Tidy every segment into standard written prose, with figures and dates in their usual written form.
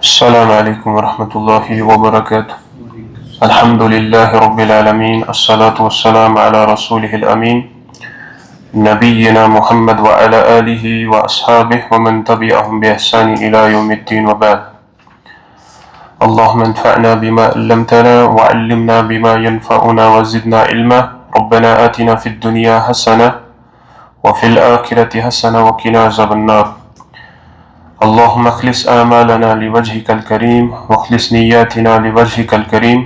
السلام عليكم ورحمة الله وبركاته. الحمد لله رب العالمين، الصلاة والسلام على رسوله الأمين نبينا محمد وعلى آله وأصحابه ومن تبعهم بإحسان إلى يوم الدين وبعد. اللهم انفعنا بما علمتنا وعلمنا بما ينفعنا وزدنا علما. ربنا آتنا في الدنيا حسنة وفي الآخرة حسنة وقنا عذاب النار. اللهم اخلص آمالنا لوجهك الكريم واخلص نياتنا لوجهك الكريم.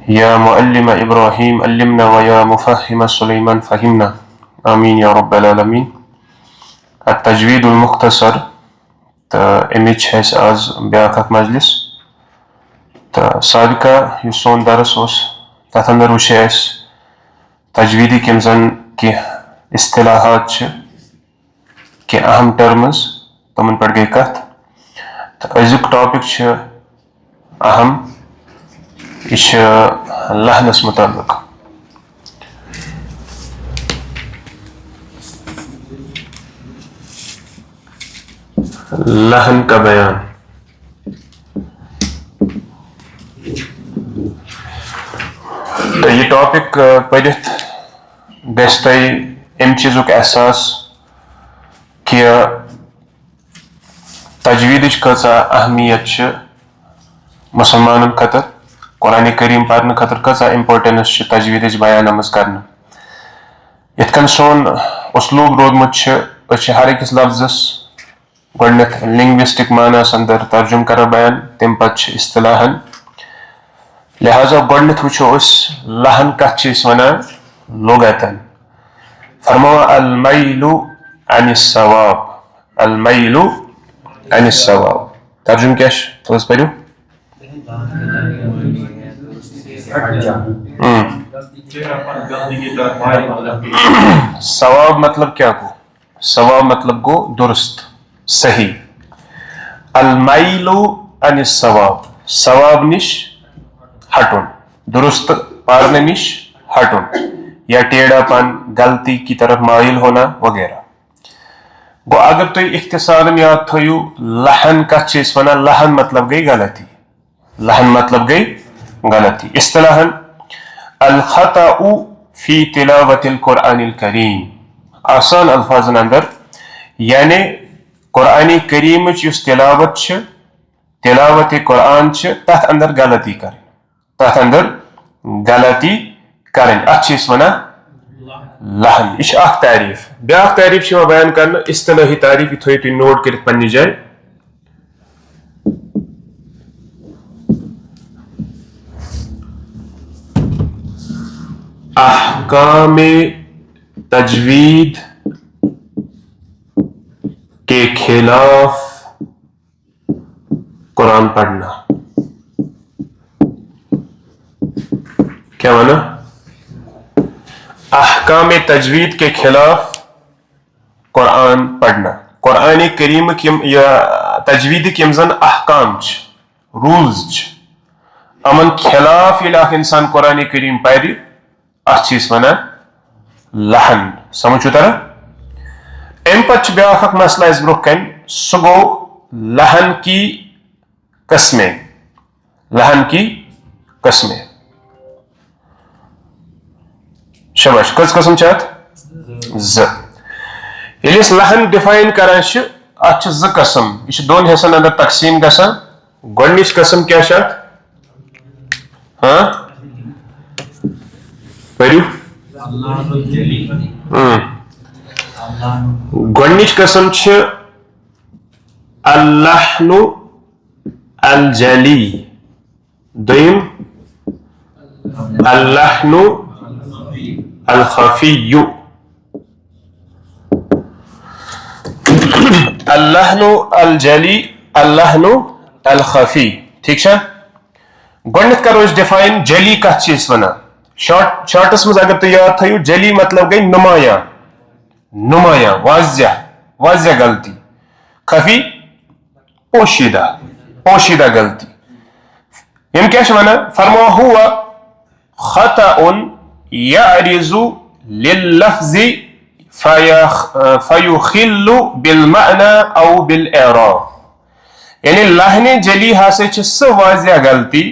يا معلم إبراهيم علمنا ويا مفهم سليمان فهمنا. آمين يا رب العالمين. التجويد المختصر امچ ہے آز بیاکھ اکھ مجلس سابقہ یس سون درس اس تتھ اندر وچھے اس تجویدی کم زن کی اصطلاحات کہ اہم ٹرمز تمن پہ گئی کت تو ازیک ٹاپک اہم یہ لہنس متعلق. لہن کا بیان. تو یہ ٹاپک پڑھت گژھِ تۄہہِ امہِ چیٖزُک احساس کہ تجویدٕچ کۭژاہ اہمیت چھِ مسلمانن خٲطرٕ. قرآن کریم پرنہٕ خٲطرٕ کۭژاہ امپارٹنس چھِ تجویدٕچ بیان آمٕژ کرنہٕ. یِتھ کٔنۍ سون اسلوب روٗدمُت چھُ أسۍ چھِ ہر أکِس لفظس گۄڈٕنیتھ لنگوسٹک معناہس اندر ترجم کران بیان، تمہِ پتہٕ چھِ اصطلاحن. لہذا گۄڈٕنیتھ وٕچھو أسۍ لہن کتھ چھِ أسۍ ونان لغتن. فرماو المیل عن الصواب. المیل عن الصواب ترجم کیا چھُ تھوڑا پٔرِو. ثواب مطلب کیا گو؟ ثواب مطلب گو درست، صحیح. المیل عن الصواب ثواب نش ہٹن، درست پارنے نش ہٹن یا ٹیڑھا پن، غلطی کی طرف مائل ہونا وغیرہ. گو اگر تھی اختصارن یاد تھو لہن کت ونان، لہن مطلب گئی غلطی. لہن مطلب گئی غلطی. اصطلاحن الخطأ فی تلاوت القرآن الکریم. آسان الفاظن اندر یعنی قرآن کریم یس تلاوت چھ، تلاوت قرآن چھ، تتھ اندر غلطی کریں، تتھ اندر غلطی کریں. اتھ چھ ونان لہن. یہ اخ تعریف. بیاکھ تعریف بیان کرنا اصطلاحی تعریف. یہ تھویو تھی نوٹ کرت پننہِ جائے. احکام تجوید کے خلاف قرآن پڑھنا. کیا مانا؟ احکام تجوید کے خلاف قرآن پڑھنا. قرآن کریم یا تجوید یم زن احکام رولز امن خلاف یل اخ انسان قرآن کریم پرِ اتھ چھ ونان لہن. سمجھ تران؟ ام پتہ بیاکھ اکھ مسئلہ اس برونٛہہ کن. سُہ گوٚو لہن کی قسمیں. لہن کی قسمیں شباش. کٔژ قسم چھِ اتھ؟ زٕ. ییٚلہِ أسۍ لہن ڈِفاین کران چھِ اتھ چھِ زٕ قسم. یہِ چھِ دۄن حصن اندر تقسیٖم گژھان. گۄڈنِچ قسم کیٛاہ چھِ اتھ؟ پٔرِو. گۄڈنِچ قسم چھِ اللحن الجلی. دوٚیِم اللحن الخفی. اللحن الجلی، اللحن الخفی. ٹھیک چھا؟ گۄڈنیتھ کرو أسۍ ڈِفاین جلی کتھ چھِ أسۍ ونان. شارٹس مز اگر تُہۍ یاد تھٲیِو جلی مطلب گئی نمایاں، نمایاں، واضح، واضح غلطی. خفی پوشیدہ، پوشیدہ غلطی. یم کیا چھِ ونان؟ فرماو ہوا خطأ یعرض لللفظ فيخل بالمعنى أو بالإعراب. یعنی لہن جلی ہاسے چھ سہ واضح غلطی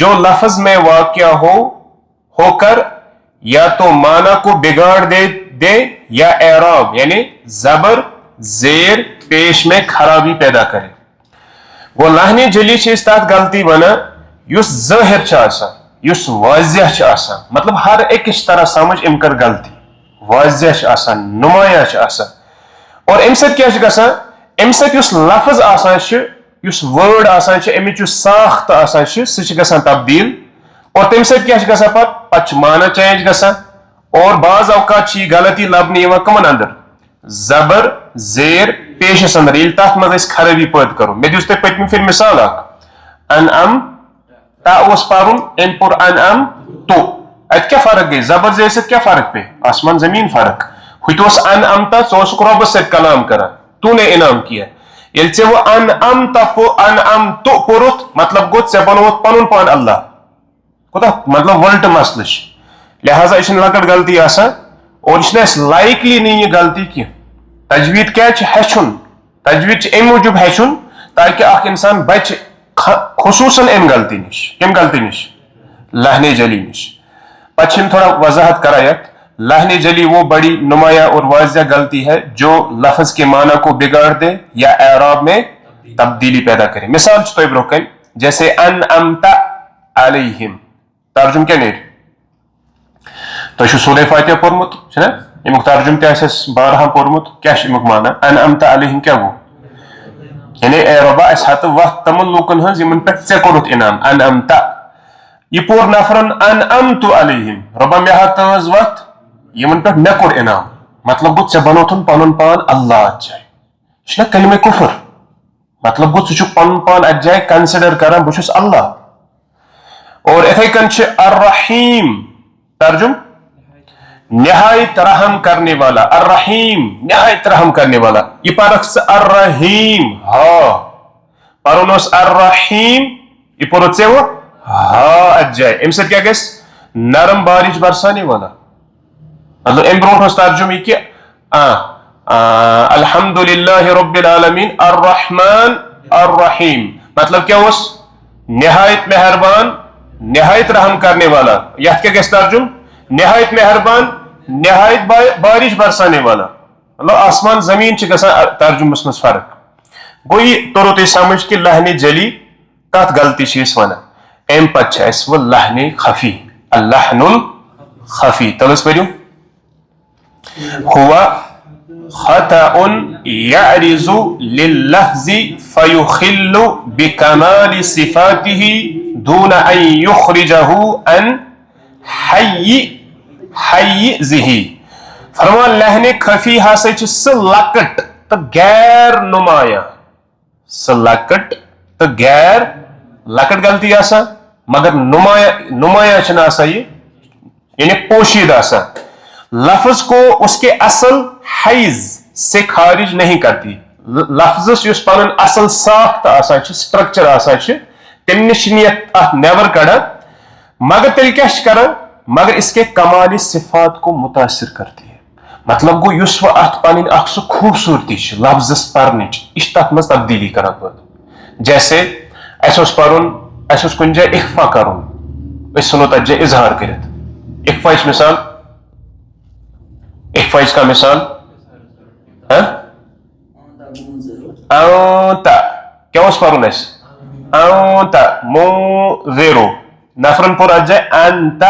جو لفظ میں واقع ہو کر یا تو معنی کو بگاڑ دے یا اعراب یعنی زبر زیر پیش میں خرابی پیدا کرے. وہ لہن جلی چھ اس تحت غلطی بنا یس ظاہر چھ آسان یس واضح چھ آسان مطلب ہر ایک طرح سمجھ ام کر غلطی واضح چھ آسان نمایاں چھ آسان اور ام سۭتۍ کیاہ چھ گژھان ام سۭتۍ یس لفظ آسان چھ یس وٲڈ آسان چھ امِچ یس ساخت آسان چھ سُہ چھ گژھان تبدیل اور تمہِ سۭتۍ کیاہ چھ گژھان پتہٕ چھُ معنی چینج گژھان اور بعض اوقات چھ یہ غلطی لبنہٕ یِوان کمن اندر زبر زیر پیشس اندر ییٚلہِ تتھ منٛز أسۍ خرٲبی پٲدٕ کرو مےٚ دِژ تۄہہِ پٔتمہِ پھِرِ مثال اکھ انعم تا اوس پرُن أمۍ پوٚر انعم تو اتہِ کیاہ فرق گٔے زبر زیر سۭتۍ کیاہ فرق پے آسمان زمین فرق ہُتہِ اوس انعمتا ژٕ اوسُکھ رۄبس سۭتۍ کلام کران تو نے انعام کیا ییٚلہِ ژےٚ وۄنۍ انعمت پوٚرُتھ مطلب گوٚو ژےٚ بنووُتھ پنُن پان اللہ کوتاہ مطلب وٕلٹہٕ مسلہٕ چھِ لہذا یہِ چھنہٕ لۄکٕٹ غلطی آسان اور یہِ چھنہٕ اَسہِ لایکلی نہٕ یہِ غلطی کینٛہہ تجویٖد کیٛازِ چھُ ہیٚچھُن تجویٖد چھُ امہِ موٗجوٗب ہیٚچھُن تاکہِ اکھ انسان بچہِ خصوٗصاً امہِ غلطی نِش کمہِ غلطی نِش لہنے جلی نِش پتہٕ چھِ یِم تھوڑا وضاحت کران یتھ لہن جلی وہ بڑی نمایاں اور واضح غلطی ہے جو لفظ کے معنی کو بگاڑ دے یا اعراب میں تبدیلی پیدا کرے مثال چھ تۄہہِ برونٛہہ کَنہِ جیسے انعمت علیہم ترجم کیٛاہ نیرِ تۄہہِ چھُو سورہ فاتحہ پوٚرمُت چھُنا امیُک ترجم تہِ آسہِ اَسہِ بارہا پوٚرمُت کیٛاہ چھُ امیُک معنی انعمت علیہم کیٛاہ گوٚو یعنی اے رۄبا اَسہِ ہتہٕ وتھ تمن لوٗکن ہٕنٛز یِمن پٮ۪ٹھ ژےٚ کوٚرُتھ انعام انعمت یہ پوٚر نفرن انعمت علیہم رۄبا مےٚ ہا تٕہنٛز وتھ یمن پٮ۪ٹھ مےٚ کوٚر انعام مطلب گوٚو ژےٚ بنوتھُن پنُن پان اللہ اتھ جایہِ یہِ چھُنہ کلمہ کفر مطلب گوٚو ژٕ چھُکھ پنُن پان اتھ جایہِ کنسڈر کران بہٕ چھُس اللہ اور اِتھے کٔنۍ چھِ الرحیم ترجم نہایت رحم کرنے والا الرحیم نہایت رحم کرنے والا یہ پرکھ ژٕ الرحیم ہا پرُن اوس الرحیم یہ پوٚرُتھ ژےٚ وۄنۍ ہا اتھ جایہِ امہِ سۭتۍ کیٛاہ گژھِ نرم بارش برسانے والا مطلب امہِ برونٛٹھ اوس ترجم یہِ کہِ الحمد للہ رب العالمین الرحمن الرحیم مطلب کیا اوس نہایت مہربان نہایت رحم کرنے والا یتھ کیا گژھِ ترجم نہایت مہربان نہایت بارش برسانے والا مطلب آسمان زمین چھ گژھان ترجمس منٛز فرق گوٚو یہِ توٚرو تۄہہِ سمجھ کہِ لہنہِ جلی کتھ غلطی چھِ أسۍ ونان امہِ پتہٕ چھِ اسہِ وۄنۍ لہنہِ خفی اللحن الخفی تل حظ پٔرِو هو خطأ يعرض لللفظ فيخل بكمال صفاته دون أن يخرجه عن حيزه فرمان لہن خفی ہسا چھ سہ لکٹ تو غیر نمایاں سہ لکٹ تو غیر لکٹ غلطی آسان مگر نمایاں چھنہ آسان یہ یعنی پوشید آسان لفظ کو اس کے اصل حیز سے خارج نہیں کرتی لفظ یس پن اصل ساخت آسان سٹرکچر آسان تم نش ات نیبر کڑان مگر تیل کیا کران مگر اس کے کمال صفات کو متاثر کرتی ہے مطلب گو یس و ات پن اخ سہ خوبصورتی لفظس پرنچ یہ تک مز تبدیلی کران پہ جیسے اس پرن اس کن جائے اخفا کرن اس ثنو تت جائے اظہار کرت اخفا مثال اخفا کا مثال انت کیا اس پرن اس انت منذر نفرن پور ات جائے انت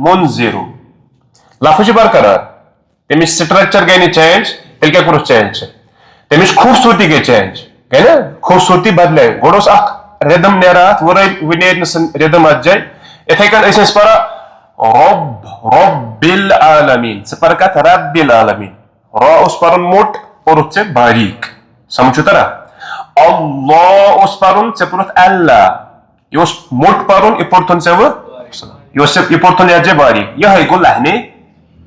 منذر لفظ برقرار تمس سٹرکچر گئی چینج تیل کیا کورس چینج تمس خوبصورتی گئی چینج گئی نا خوبصورتی بدلے گوڑ اس اخ ردم نیرات وہ نیر ردم ات جائے اتھے کن اس پرا رب العالمین سے پر کت رب العالمین را اس پرن موٹ پورت سے باریک سمجھو ترا اللہ اس پرن سے پورت اللہ یہ اس موٹ پرن یہ پورتن سے وہ یہ پورتن یا جے باریک یہ ہے گو لہنے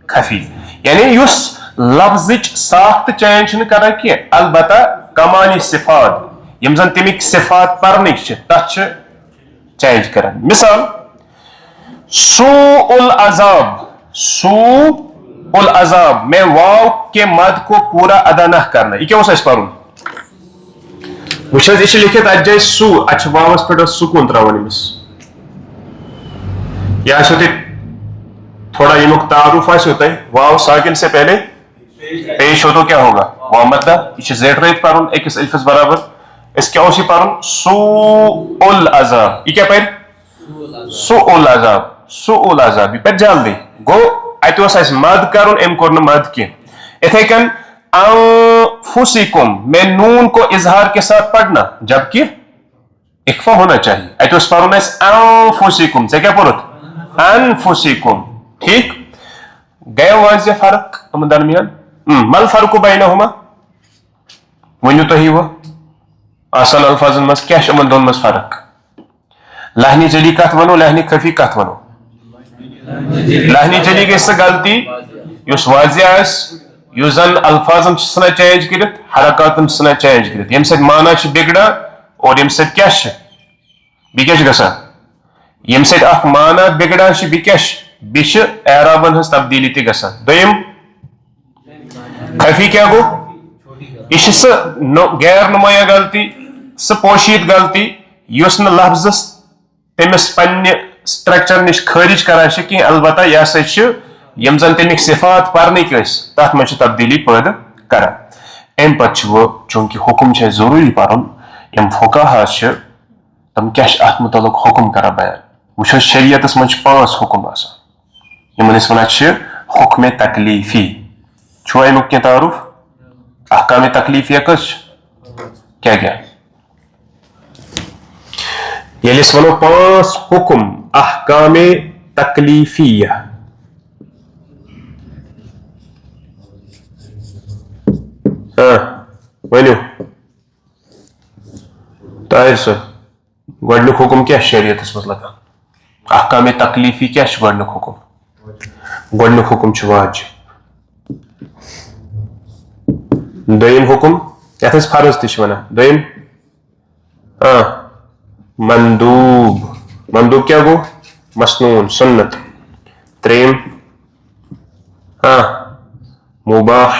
خفی یعنی یس لفظ ساخت چینج نہ کران کی البتہ کمال صفات یم زن تمیک صفات پرنک تت چینج کران مثال سوء العذاب میں واو کے مد کو پورا ادا نہ کرنا یہ کیا اس پرن وچھ حظ یہ لکھت ات جائے سو ات واوس پہ سکون تراون امس یہ آسو تھی تھوڑا یمیک تعارف آسو تہ واو ساکن سے پہلے پیش ہو تو کیا ہوگا واو مدہ یہ زیڈ ریت پرن ایکس الفس برابر اس کیا اسی پرن سوء العذاب یہ کیا پہ سوء العذاب سوء العذاب یہ پہ جلدی گو ات اس مد کرن ام کور مد کی اتھے کن انفسکم میں نون کو اظہار کے ساتھ پڑھنا جبکہ اخفا ہونا چاہیے ات اس پرن اس انفسکم سے کیا پڑھت انفسکم ٹھیک گیا واضح فرق تم درمیان مل فرق بینہما ونیو تو ہی وہ آسان الفاظن مز کیا امن دون مز فرق لہنی جلی کت ونو لہنی خفی کت ونو لہنی جلی گئی سا غلطی یس واضح آس یس زن الفاظن سنا چینج کرت حرکاتن سنا چینج کرت یم سید مانا بگڑا اور یم سید کیا بیش گسان یم سید اخ مانا بگڑا بیش بیش اعرابن ہز تبدیلی تی گسان دویم خفی کیا گو یہ سہ غیر نمایاں غلطی سہ پوشید غلطی یس نا لفظس تمس پنہ سٹرکچر نش خارج کران کی البتہ یہ سا یم زن تمیک صفات پرنک تر مجھ تبدیلی پیدا کران ام پتہ چونکہ حکم ضروری پرن یم فقہا تم کیا ات متعلق حکم کران بیان وچھو شریعتس من 5 حکم آسان یمن اس ونان حکم تکلیفی چھو امیک کی تعارف احکام تکلیفیہ کس کیا کیا یل اس ونو 5 حکم احکام تکلیفیہ ونیو طاہر صاحب گۄڈنیُک حکم کیا شریعتس مز لگان احکام تکلیفی کیا گۄڈنیُک حکم گۄڈنیُک حکم واجب دویم حکم یتھ أسۍ فرض تہِ چھِ ونان دویم مندوب مندوب کیا گو مسنون سنت تریم مباح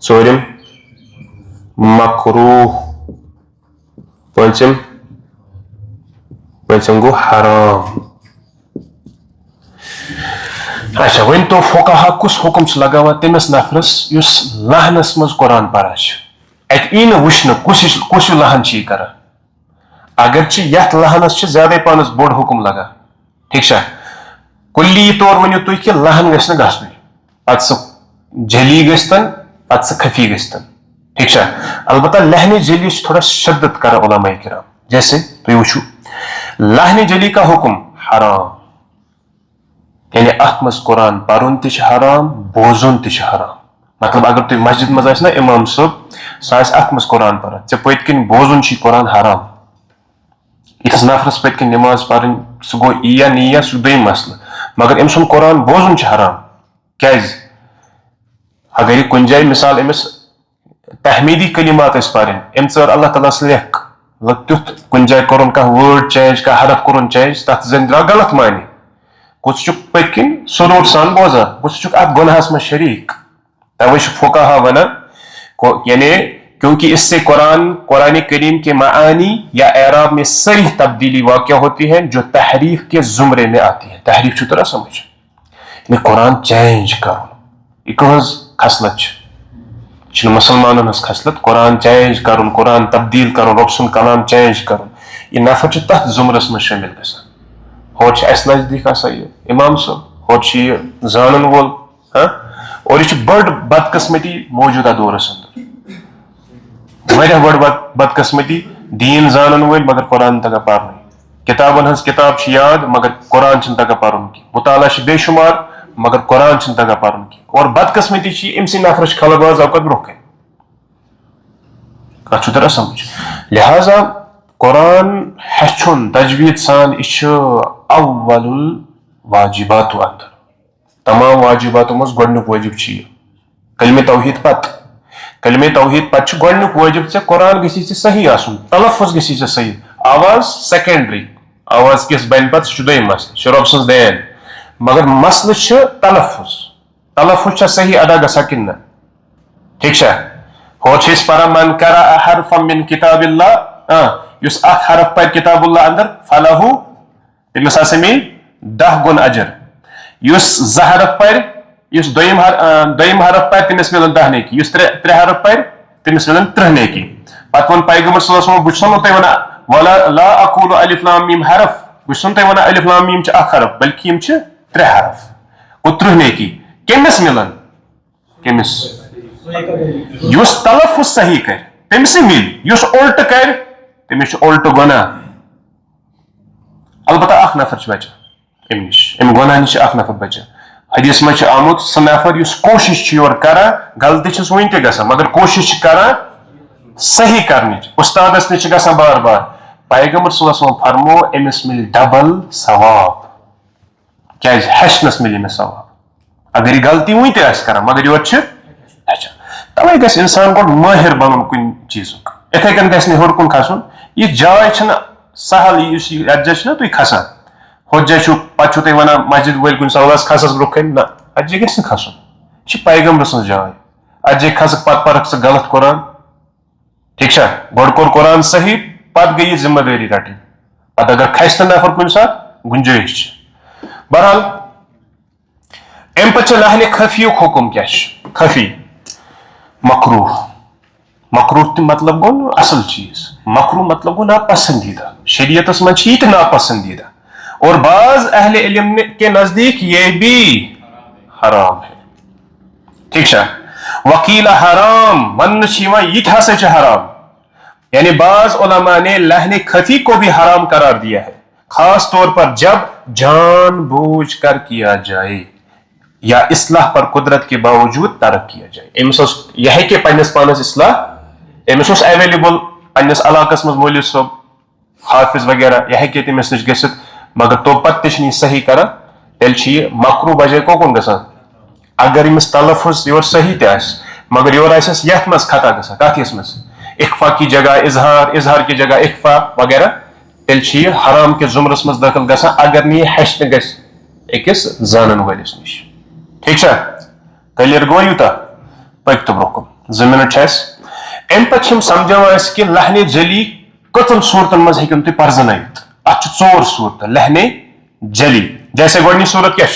ژوٗرِم مکروہ پوٗنٛژِم گو حرام اچھا ون تو فقہا کس حکم لگاوان تمس نفرس یس لہنس مز قرآن پران ات ای نا وچھنے کس لہن یہ کران اگرچہ یت لہنس زیادہ پانس بوڑ حکم لگا ٹھیک کلی طور ونیو تھی کہ لہن گھس نا گھن پتہ سہ جلی گھتن پتہ سہ خفی گھتن ٹھیک البتہ لہن جلی تھوڑا شدت کران علماء کرام جیسے تھی وچھو لہن جلی کا حکم حرام یعنی ات مز قرآن پرن تہ حرام بوزن تہ حرام مطلب اگر تھی مسجد مز نا امام صٲب سہ ات مز قرآن پران ے پت کن بوزن قرآن حرام یتس نفرس پت کن نماز پرن سہ گو یا نیا سہ دویم مسئلہ مگر ام سن قرآن بوزن حرام کیاز اگر یہ کن جائے مثال امس تحمیدی کلمات پرن ام ژر اللہ تعالیٰ لکھ تیُتھ کن جائے کورن کانٛہہ وٲڈ چینج کانٛہہ حرف کورن چینج تتھ زن درٛاو غلط معنی گو ژٕ چھُکھ پٔتۍ کِنۍ سلوٹ سان بوزان گو ژٕ چھُکھ اتھ گۄنہس منٛز شریٖک توے چھُ فقہا ونان یعنی کیونکہ اس سے قرآن کریم کے معانی یا اعراب میں صریح تبدیلی واقع ہوتی ہے جو تحریف کے زمرے میں آتی ہے تحریف چھُ تران سمجھ یعنی قرآن چینج کرُن یہ کہٕنٛز خصلت چھِ مسلمانن ہٕنٛز خصلت قرآن چینج کرُن قرآن تبدیل کرُن رۄب سُنٛد کلام چینج کرُن یہ نفر چھُ تتھ زمرس منٛز شٲمِل گژھان ہور اس نزدیک آسان یہ امام صاحب ہور یہ زانن وول اور یہ بڑ بدقسمتی موجودہ دورس اندر واریاہ بڑ بدقسمتی دین زانن ول مگر قرآن تگان پرن کتابن ہنز کتاب یاد مگر قرآن چھن تگان پرن کی مطالعہ بے شمار مگر قرآن چھن تگان پرن کی اور بدقسمتی امسی نفرس خلق باز اوقات برو کن کت تران سمجھ لہذا قرآن ہچن تجوید سان یہ اول الواجبات اندر تمام واجباتوں مز گۄڈنیُک واجب یہ کلمہ توحید پتہ کلمہ توحید پتہ گۄڈنیُک واجب ژےٚ قرآن گژھی ژےٚ صحیح آسُن تلفظ گژھی ژےٚ صحیح آواز سیکنڈری آواز کس بن پتہ سہ دوٚیِم مسلہٕ یہ رۄب سٕنٛز دین مگر مسلہٕ چھُ تلفظ چھا صحیح ادا گژھان کِنہٕ نہ ٹھیک ہوچ پران من قرأ حرفا من کتاب اللہ یس اخ حرف پر کتاب اللہ اندر فلہو تمس ہسا مل 10 گن اجر یس 2 حرف پر یس دویم حرف پر تمس ملن 10 نیکی یس 3 حرف پر تمس ملن 30 نیکی پتہ ون پیغمبر صلی اللہ علیہ وسلم بہ چھُسو تۄہہِ ونان ولا لا اقول الف لام میم حرف بہ چھُسو تۄہہِ ونان الف لام میم چھ 1 حرف بلکہ یم چھ 3 حرف گوٚو 30 نیکی کٔمِس ملن کٔمِس یس تلفظ صحیح کر تمس مل یس الٹ کر تمس الٹ گناہ البتہ اخ نفر چھ بچان ام نش ام گناہ نش اخ نفر بچان حدیث میں آمت سہ نفر یس کوشش یور کران غلطی چھس ون تہ گژھان مگر کوشش کران صحیح کرنچ استادس نش گژھان بار بار پیغمبر صلی اللہ علیہ وسلم فرمو امس مل ڈبل ثواب کیاز ہیچنس مل امس ثواب اگر یہ غلطی ون تہ آسہِ کران مگر یور چھ ہیچان توے گژھِ انسان گۄڈٕ مٲہر بنُن کُنہِ چیٖزُک اِتھے کٔنۍ گژھِ نہٕ ہیوٚر کُن کھسُن یہ جاے چھنہٕ سہل یُس یہِ یتھ جایہِ چھِنہ تُہۍ کھسان ہُتھ جایہِ چھُو پتہٕ چھُو تُہۍ ونان مسجد وٲلۍ کُنہِ سوالس کھسس برونٛہہ کَنہِ نہ اتھ جایہِ گژھِ نہٕ کھسُن یہِ چھِ پیغمبر سٕنٛز جاے اتھ جایہِ کھسکھ پتہٕ پرکھ ژٕ غلط قرآن ٹھیک چھا گۄڈٕ کوٚر قرآن صحیح پتہٕ گٔیی ذمہ دٲری رٹٕنۍ پتہٕ اگر کھسہِ نہٕ نفر کُنہِ ساتہٕ گُنجٲیش چھِ بہرحال امہِ پتہٕ چھِ لہنہِ خفیُک حکم کیاہ چھُ خفی مکروہ مکروہ تہ مطلب گو اصل چیز مکروہ مطلب گو ناپسندیدہ شریعتس من یہ ناپسندیدہ اور بعض اہل علم کے نزدیک یہ بھی حرام ہے ٹھیک ہے وکیل حرام ون یہ ہسا حرام یعنی بعض علماء نے لہن خفی کو بھی حرام قرار دیا ہے خاص طور پر جب جان بوجھ کر کیا جائے یا اصلاح پر قدرت کے باوجود ترک کیا جائے امس یہ ہے کہ پنس پانس اصلاح امس اویلیبل پنس علاقس مز مولوی صٲب حافظ وغیرہ یہ ہے کہ تمس نش گژھت مگر تو پتہ تہ یہ صحیح کران تیل یہ مکروہ بجائے کوکن گژھان اگر امس تلفظ یور صحیح تہ مگر یور آسس یتھ مز خطا گژھان کتھ یس مز اخفا کی جگہ اظہار کی جگہ اخفا وغیرہ تیل یہ حرام کے زمرس مز داخل گژھان اگر نہ یہ ہیچنہ گژھِ أکِس زانن وٲلِس نش ٹھیک ہے کلیر گو یوتہ پک تو برونٛہہ کُن 2 منٹ ام پتہ سمجھاوان کہ لہن جلی کتن صورتن مز ہیٚکن تُہۍ پرزنٲیِتھ اتھ چھِ 4 صورت لہن جلی جیسے گۄڈنِچ صورت کیا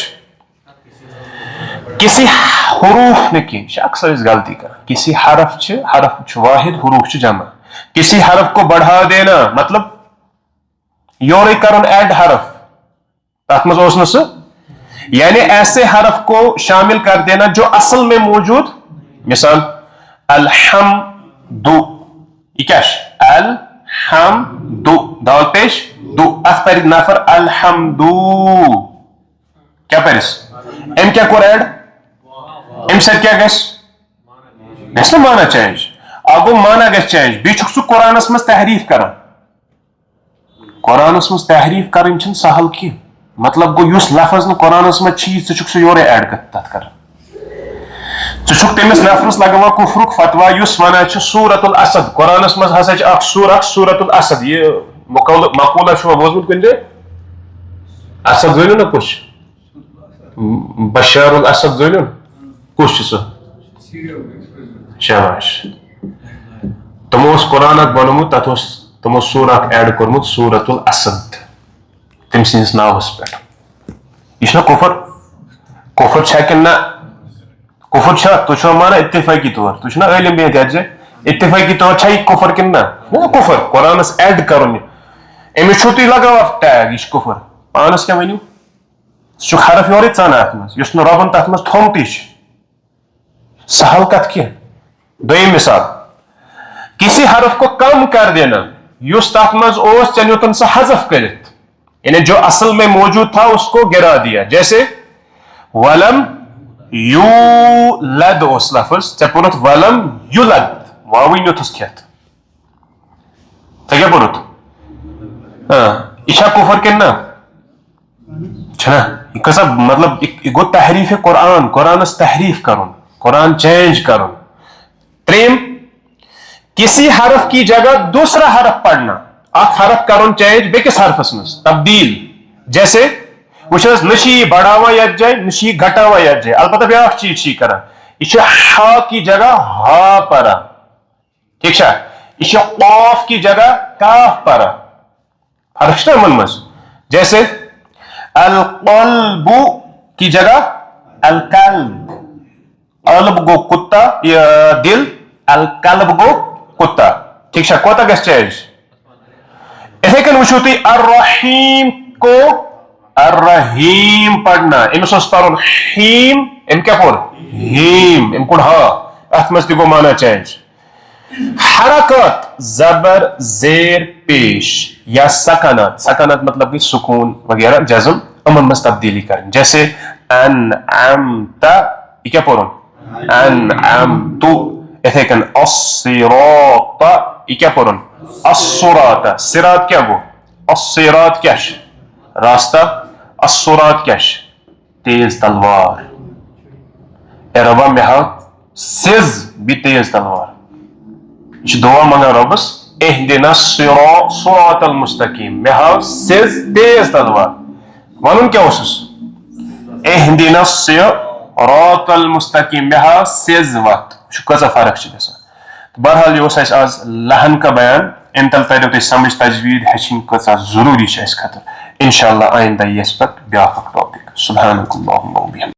کسی حروف نے کی اکثر اس غلطی کر کسی حرف واحد حروف جمع کسی حرف کو بڑھا دینا مطلب یورے کرن ایڈ حرف تک مز اوس نہ سہ یعنی ایسے حرف کو شامل کر دینا جو اصل میں موجود مثال الحمد یہ کیا الحمد دال پیش دو ات پر نفر الحمد کیا پرس ام کیا کور ایڈ ام سر کیا گس نا مانا چینج اگو مانا گس چینج بی چھک سہ قرآنس مز تحریف کران قرآنس مز تحریف کرن چھن سہل کی مطلب گو یس لفظ نا قرآنس مز چیز ژٕ چھُکھ سُہ یورے ایڈ تتھ کران ژٕ چھُکھ تٔمِس نفرس لگاوان کفرُک فتوا یس ونان چھُ سورۃ الاسد قرآنس مز ہسا چھِ اکھ سورۃ الاسد یہ مقولہ چھُوا بوزمُت کُنہِ جایہِ اسد زٲنِو نا کُس چھُ بشار الاسد زٲنِو کُس چھُ سُہ شاباش تمو اوس قرآن اکھ بنومُت تتھ اوس تمو سورہ اکھ ایڈ کوٚرمُت سورۃ الاسد تم سندس ناوس پہ یہ کفر چھا کن نہ کفر چھا تھی مانا اتفاقی طور تھی عالم بہت یتھ جائے اتفاقی طور چھا یہ کفر کن نہ کفر قرآنس ایڈ کرن امس چھو تھی لگاو ٹیگ یہ کفر پانس کیا ونو سہ حرف یورے ژان ات مز یس نہ ربن تت مز تھومتٕے سہل کت کی دویم مثال کسی حرف کو کم کر دینا یس تت مز اوس ژےٚ نیوتن سہ حذف کرت یعنی جو اصل میں موجود تھا اس کو گرا دیا جیسے ولم یولد اس لفظ ژےٚ پوٚرُتھ ولم یولد واوٕے نیوتھس کھٮ۪تھ ژےٚ کیٛاہ پوٚرُتھ یہ چھا کفر کن نہ چھنا یہ کسا مطلب یہ گو تحریف قرآن قرآنس تحریف کرن قرآن چینج کرن تریم کسی حرف کی جگہ دوسرا حرف پڑھنا اخ حرف کرن چینج بیکس حرفس مز تبدیل جیسے وچھس نشی بڑھاوا یتھ جائے نشی گھٹاوا یتھ جائے البتہ بیاکھ چیز چھ کران یہ ہا کی جگہ ہا پران ٹھیک ہے، یہ قاف کی جگہ کاف پر فرق ہے من مز، جیسے القلب کی جگہ القلب، قلب گو کتا، دل، القلب گو کتا، ٹھیک ہے، کوتا گژھِ چینج. اتھے کن وچھو تھی الرحیم کو الرحیم پڑھنا، امس اوس پرن حیم، ام کیا پور ہیم، ام کوڑ ہا، اتھ مز تہ گو مانا چینج. حرکات زبر زیر پیش یا سکنات، سکنات مطلب کہ سکون وغیرہ جزم، امن مز تبدیلی کریں، جیسے انعمت، یہ کیا پورن انعمت. اتھے کن الصراط، یہ کیا پورن الصراط، صراط کیا گو الصراط کیا راستہ، الصراط کیا تیز تلوار. اے ربا مے ہاو سز بھی تیز تلوار. یہ دعا منگان ربس اہدنا الصراط المستقیم، مے ہاو سز تیز تلوار. ون کیا اوسس اہدنا الصراط المستقیم، مے ہاو سز وت. کچھ فرق گژھان. بہرحال یہ اس آز لہن کا بیان، ان تل تریو تھی سمجھ تجوید ہچن کچھ ضروری خاطر. انشاءاللہ آئندہ یہ اس پر بیاکھ ٹاپک. سبحانک اللہم و بحمدک.